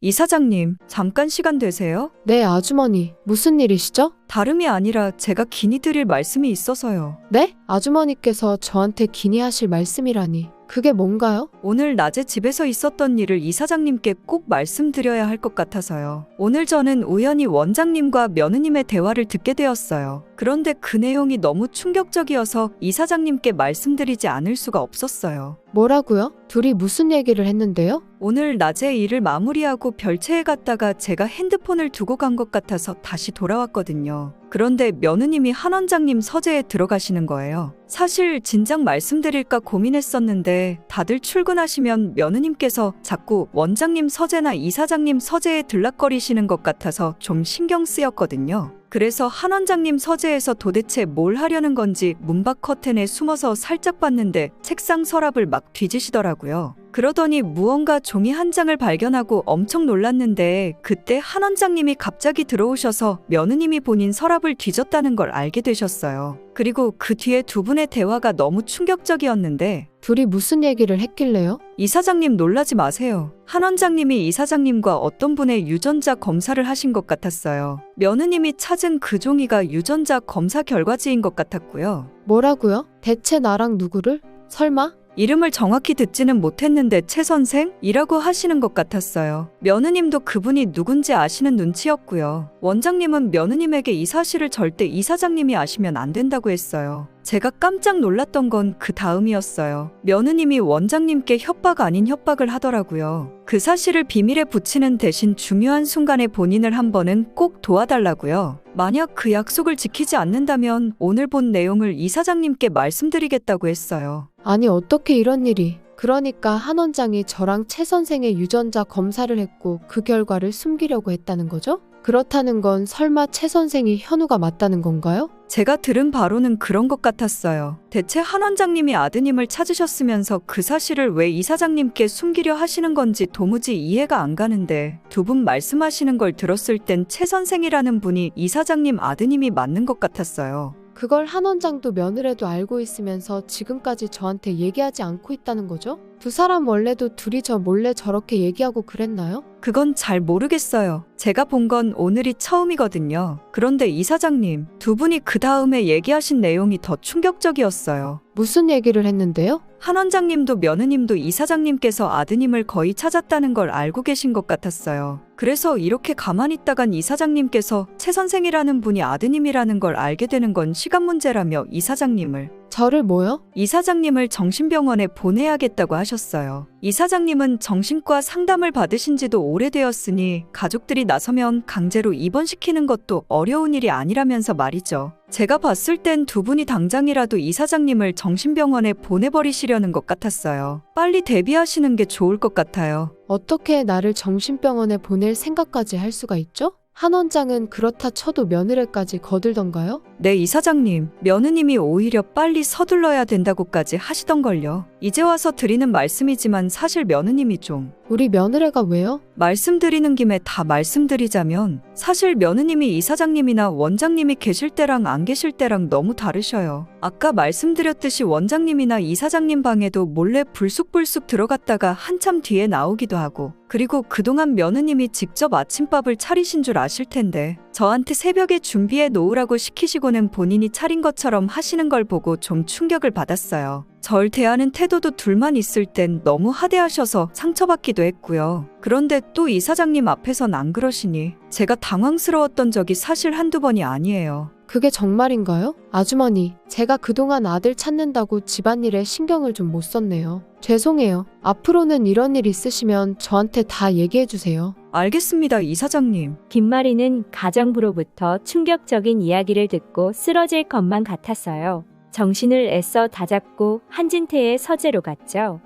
이사장님, 잠깐 시간 되세요? 네, 아주머니. 무슨 일이시죠? 다름이 아니라 제가 긴히 드릴 말씀이 있어서요. 네? 아주머니께서 저한테 긴히하실 말씀이라니. 그게 뭔가요? 오늘 낮에 집에서 있었던 일을 이사장님께 꼭 말씀드려야 할 것 같아서요. 오늘 저는 우연히 원장님과 며느님의 대화를 듣게 되었어요. 그런데 그 내용이 너무 충격적이어서 이사장님께 말씀드리지 않을 수가 없었어요. 뭐라고요? 둘이 무슨 얘기를 했는데요? 오늘 낮에 일을 마무리하고 별채에 갔다가 제가 핸드폰을 두고 간 것 같아서 다시 돌아왔거든요. 그런데 며느님이 한 원장님 서재에 들어가시는 거예요. 사실 진작 말씀드릴까 고민했었는데 다들 출근하시면 며느님께서 자꾸 원장님 서재나 이사장님 서재에 들락거리시는 것 같아서 좀 신경 쓰였거든요. 그래서 한 원장님 서재에서 도대체 뭘 하려는 건지 문밖 커튼에 숨어서 살짝 봤는데 책상 서랍을 막 뒤지시더라고요. 그러더니 무언가 종이 한 장을 발견하고 엄청 놀랐는데 그때 한 원장님이 갑자기 들어오셔서 며느님이 본인 서랍을 뒤졌다는 걸 알게 되셨어요. 그리고 그 뒤에 두 분의 대화가 너무 충격적이었는데 둘이 무슨 얘기를 했길래요? 이사장님 놀라지 마세요. 한 원장님이 이사장님과 어떤 분의 유전자 검사를 하신 것 같았어요. 며느님이 찾은 그 종이가 유전자 검사 결과지인 것 같았고요. 뭐라고요? 대체 나랑 누구를? 설마? 이름을 정확히 듣지는 못했는데 최 선생이라고 하시는 것 같았어요. 며느님도 그분이 누군지 아시는 눈치였고요. 원장님은 며느님에게 이 사실을 절대 이사장님이 아시면 안 된다고 했어요. 제가 깜짝 놀랐던 건 그 다음이었어요. 며느님이 원장님께 협박 아닌 협박을 하더라고요. 그 사실을 비밀에 붙이는 대신 중요한 순간에 본인을 한 번은 꼭 도와달라고요. 만약 그 약속을 지키지 않는다면 오늘 본 내용을 이사장님께 말씀드리겠다고 했어요. 아니, 어떻게 이런 일이. 그러니까 한 원장이 저랑 최 선생의 유전자 검사를 했고 그 결과를 숨기려고 했다는 거죠? 그렇다는 건 설마 최 선생이 현우가 맞다는 건가요? 제가 들은 바로는 그런 것 같았어요. 대체 한 원장님이 아드님을 찾으셨으면서 그 사실을 왜 이사장님께 숨기려 하시는 건지 도무지 이해가 안 가는데 두 분 말씀하시는 걸 들었을 땐 최 선생이라는 분이 이사장님 아드님이 맞는 것 같았어요. 그걸 한 원장도 며느리도 알고 있으면서 지금까지 저한테 얘기하지 않고 있다는 거죠? 두 사람 원래도 둘이 저 몰래 저렇게 얘기하고 그랬나요? 그건 잘 모르겠어요. 제가 본 건 오늘이 처음이거든요. 그런데 이사장님, 두 분이 그 다음에 얘기하신 내용이 더 충격적이었어요. 무슨 얘기를 했는데요? 한 원장님도 며느님도 이사장님께서 아드님을 거의 찾았다는 걸 알고 계신 것 같았어요. 그래서 이렇게 가만히 있다간 이사장님께서 최 선생이라는 분이 아드님이라는 걸 알게 되는 건 시간 문제라며 이사장님을 저를 뭐요? 이사장님을 정신병원에 보내야겠다고 하셨어요. 이사장님은 정신과 상담을 받으신 지도 오래되었으니 가족들이 나서면 강제로 입원시키는 것도 어려운 일이 아니라면서 말이죠. 제가 봤을 땐 두 분이 당장이라도 이사장님을 정신병원에 보내버리시려는 것 같았어요. 빨리 대비하시는 게 좋을 것 같아요. 어떻게 나를 정신병원에 보낼 생각까지 할 수가 있죠? 한 원장은 그렇다 쳐도 며느리까지 거들던가요? 네, 이사장님. 며느님이 오히려 빨리 서둘러야 된다고까지 하시던걸요. 이제 와서 드리는 말씀이지만 사실 며느님이 좀 우리 며느리가 왜요? 말씀드리는 김에 다 말씀드리자면 사실 며느님이 이사장님이나 원장님이 계실 때랑 안 계실 때랑 너무 다르셔요. 아까 말씀드렸듯이 원장님이나 이사장님 방에도 몰래 불쑥불쑥 들어갔다가 한참 뒤에 나오기도 하고 그리고 그동안 며느님이 직접 아침밥을 차리신 줄 아실 텐데 저한테 새벽에 준비해 놓으라고 시키시고는 본인이 차린 것처럼 하시는 걸 보고 좀 충격을 받았어요. 절 대하는 태도도 둘만 있을 땐 너무 하대하셔서 상처받기도 했고요. 그런데 또 이사장님 앞에선 안 그러시니 제가 당황스러웠던 적이 사실 한두 번이 아니에요. 그게 정말인가요? 아주머니, 제가 그동안 아들 찾는다고 집안일에 신경을 좀 못 썼네요. 죄송해요. 앞으로는 이런 일 있으시면 저한테 다 얘기해주세요. 알겠습니다, 이사장님. 김마리는 가정부로부터 충격적인 이야기를 듣고 쓰러질 것만 같았어요. 정신을 애써 다잡고 한진태의 서재로 갔죠.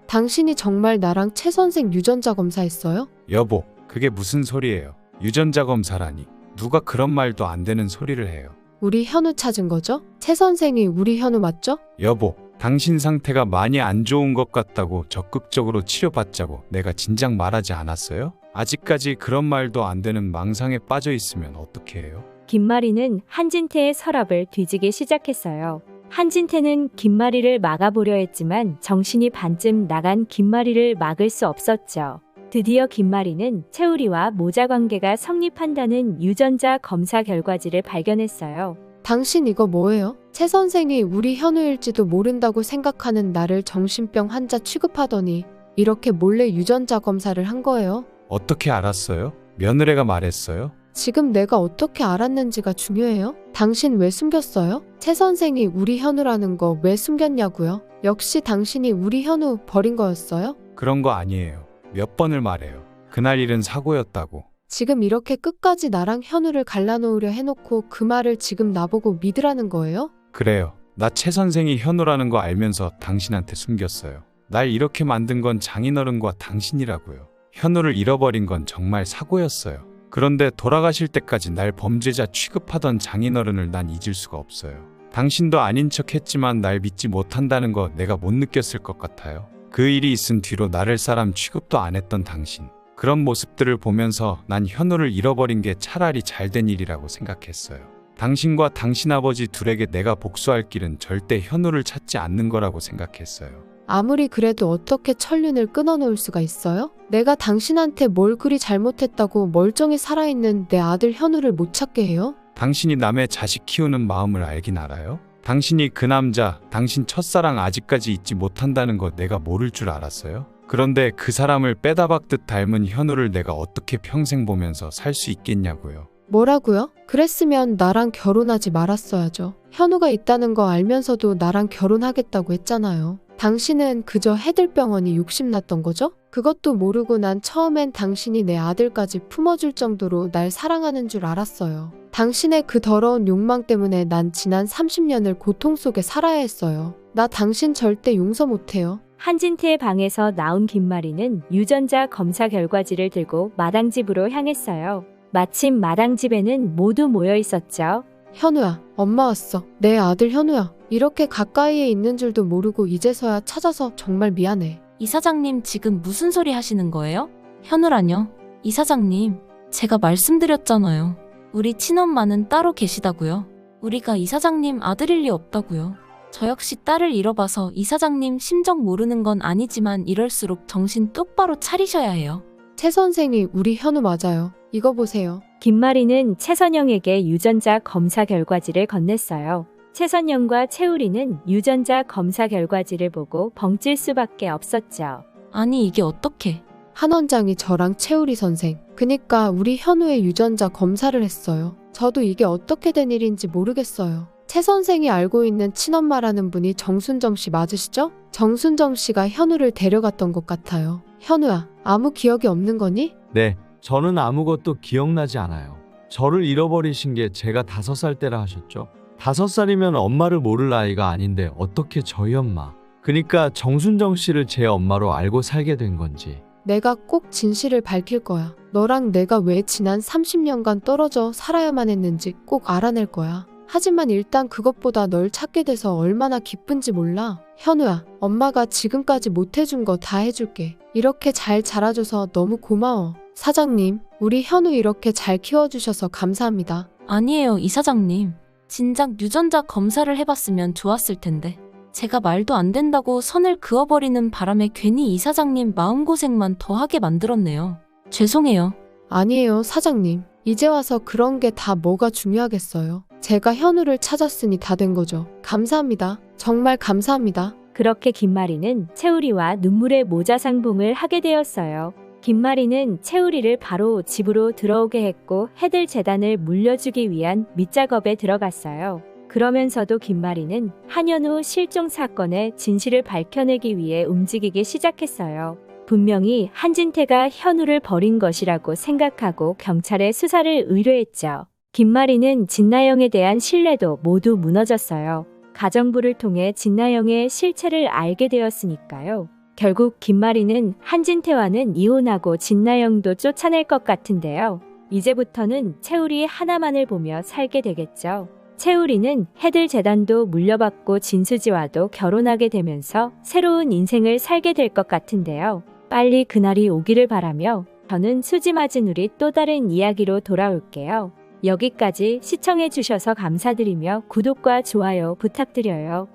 당신이 정말 나랑 최 선생 유전자 검사했어요? 여보, 그게 무슨 소리예요? 유전자 검사라니. 누가 그런 말도 안 되는 소리를 해요. 우리 현우 찾은 거죠? 최 선생이 우리 현우 맞죠? 여보, 당신 상태가 많이 안 좋은 것 같다고 적극적으로 치료받자고 내가 진작 말하지 않았어요? 아직까지 그런 말도 안 되는 망상에 빠져 있으면 어떻게 해요? 김마리는 한진태의 서랍을 뒤지기 시작했어요. 한진태는 김마리를 막아보려 했지만 정신이 반쯤 나간 김마리를 막을 수 없었죠. 드디어 김마리는 채우리와 모자 관계가 성립한다는 유전자 검사 결과지를 발견했어요. 당신 이거 뭐예요? 최 선생이 우리 현우일지도 모른다고 생각하는 나를 정신병 환자 취급하더니 이렇게 몰래 유전자 검사를 한 거예요? 어떻게 알았어요? 며느리가 말했어요? 지금 내가 어떻게 알았는지가 중요해요? 당신 왜 숨겼어요? 최 선생이 우리 현우라는 거 왜 숨겼냐고요? 역시 당신이 우리 현우 버린 거였어요? 그런 거 아니에요. 몇 번을 말해요. 그날 일은 사고였다고. 지금 이렇게 끝까지 나랑 현우를 갈라놓으려 해놓고 그 말을 지금 나보고 믿으라는 거예요? 그래요. 나 최 선생이 현우라는 거 알면서 당신한테 숨겼어요. 날 이렇게 만든 건 장인어른과 당신이라고요. 현우를 잃어버린 건 정말 사고였어요. 그런데 돌아가실 때까지 날 범죄자 취급하던 장인어른을 난 잊을 수가 없어요. 당신도 아닌 척 했지만 날 믿지 못한다는 거 내가 못 느꼈을 것 같아요. 그 일이 있은 뒤로 나를 사람 취급도 안 했던 당신. 그런 모습들을 보면서 난 현우를 잃어버린 게 차라리 잘된 일이라고 생각했어요. 당신과 당신 아버지 둘에게 내가 복수할 길은 절대 현우를 찾지 않는 거라고 생각했어요. 아무리 그래도 어떻게 천륜을 끊어놓을 수가 있어요? 내가 당신한테 뭘 그리 잘못했다고 멀쩡히 살아있는 내 아들 현우를 못 찾게 해요? 당신이 남의 자식 키우는 마음을 알긴 알아요? 당신이 그 남자, 당신 첫사랑 아직까지 잊지 못한다는 거 내가 모를 줄 알았어요? 그런데 그 사람을 빼다박듯 닮은 현우를 내가 어떻게 평생 보면서 살 수 있겠냐고요. 뭐라고요? 그랬으면 나랑 결혼하지 말았어야죠. 현우가 있다는 거 알면서도 나랑 결혼하겠다고 했잖아요. 당신은 그저 해들병원이 욕심났던 거죠? 그것도 모르고 난 처음엔 당신이 내 아들까지 품어줄 정도로 날 사랑하는 줄 알았어요. 당신의 그 더러운 욕망 때문에 난 지난 30년을 고통 속에 살아야 했어요. 나 당신 절대 용서 못해요. 한진태의 방에서 나온 김마리는 유전자 검사 결과지를 들고 마당집으로 향했어요. 마침 마당집에는 모두 모여 있었죠. 현우야, 엄마 왔어. 내 아들 현우야. 이렇게 가까이에 있는 줄도 모르고 이제서야 찾아서 정말 미안해. 이사장님 지금 무슨 소리 하시는 거예요? 현우라뇨? 이사장님, 제가 말씀드렸잖아요. 우리 친엄마는 따로 계시다고요. 우리가 이사장님 아들일 리 없다고요. 저 역시 딸을 잃어봐서 이사장님 심정 모르는 건 아니지만 이럴수록 정신 똑바로 차리셔야 해요. 최 선생이 우리 현우 맞아요. 이거 보세요. 김마리는 최선영에게 유전자 검사 결과지를 건넸어요. 최선영과 채우리는 유전자 검사 결과지를 보고 벙찔 수밖에 없었죠. 아니 이게 어떻게? 한 원장이 저랑 채우리 선생, 그니까 우리 현우의 유전자 검사를 했어요. 저도 이게 어떻게 된 일인지 모르겠어요. 최 선생이 알고 있는 친엄마라는 분이 정순정 씨 맞으시죠? 정순정 씨가 현우를 데려갔던 것 같아요. 현우야, 아무 기억이 없는 거니? 네, 저는 아무것도 기억나지 않아요. 저를 잃어버리신 게 제가 5살 때라 하셨죠? 5살이면 엄마를 모를 나이가 아닌데 어떻게 저희 엄마? 그니까 정순정 씨를 제 엄마로 알고 살게 된 건지. 내가 꼭 진실을 밝힐 거야. 너랑 내가 왜 지난 30년간 떨어져 살아야만 했는지 꼭 알아낼 거야. 하지만 일단 그것보다 널 찾게 돼서 얼마나 기쁜지 몰라. 현우야, 엄마가 지금까지 못해준 거 다 해줄게. 이렇게 잘 자라줘서 너무 고마워. 사장님, 우리 현우 이렇게 잘 키워주셔서 감사합니다. 아니에요, 이사장님. 진작 유전자 검사를 해봤으면 좋았을 텐데. 제가 말도 안 된다고 선을 그어버리는 바람에 괜히 이사장님 마음고생만 더하게 만들었네요. 죄송해요. 아니에요, 사장님. 이제 와서 그런 게 다 뭐가 중요하겠어요. 제가 현우를 찾았으니 다 된 거죠. 감사합니다. 정말 감사합니다. 그렇게 김마리는 채우리와 눈물의 모자상봉을 하게 되었어요. 김마리는 채우리를 바로 집으로 들어오게 했고 해들 재단을 물려주기 위한 밑작업에 들어갔어요. 그러면서도 김마리는 한현우 실종 사건의 진실을 밝혀내기 위해 움직이기 시작했어요. 분명히 한진태가 현우를 버린 것이라고 생각하고 경찰에 수사를 의뢰했죠. 김마리는 진나영에 대한 신뢰도 모두 무너졌어요. 가정부를 통해 진나영의 실체를 알게 되었으니까요. 결국 김마리는 한진태와는 이혼하고 진나영도 쫓아낼 것 같은데요. 이제부터는 채우리 하나만을 보며 살게 되겠죠. 채우리는 해들 재단도 물려받고 진수지와도 결혼하게 되면서 새로운 인생을 살게 될 것 같은데요. 빨리 그날이 오기를 바라며 저는 수지 맞은 우리 또 다른 이야기로 돌아올게요. 여기까지 시청해주셔서 감사드리며 구독과 좋아요 부탁드려요.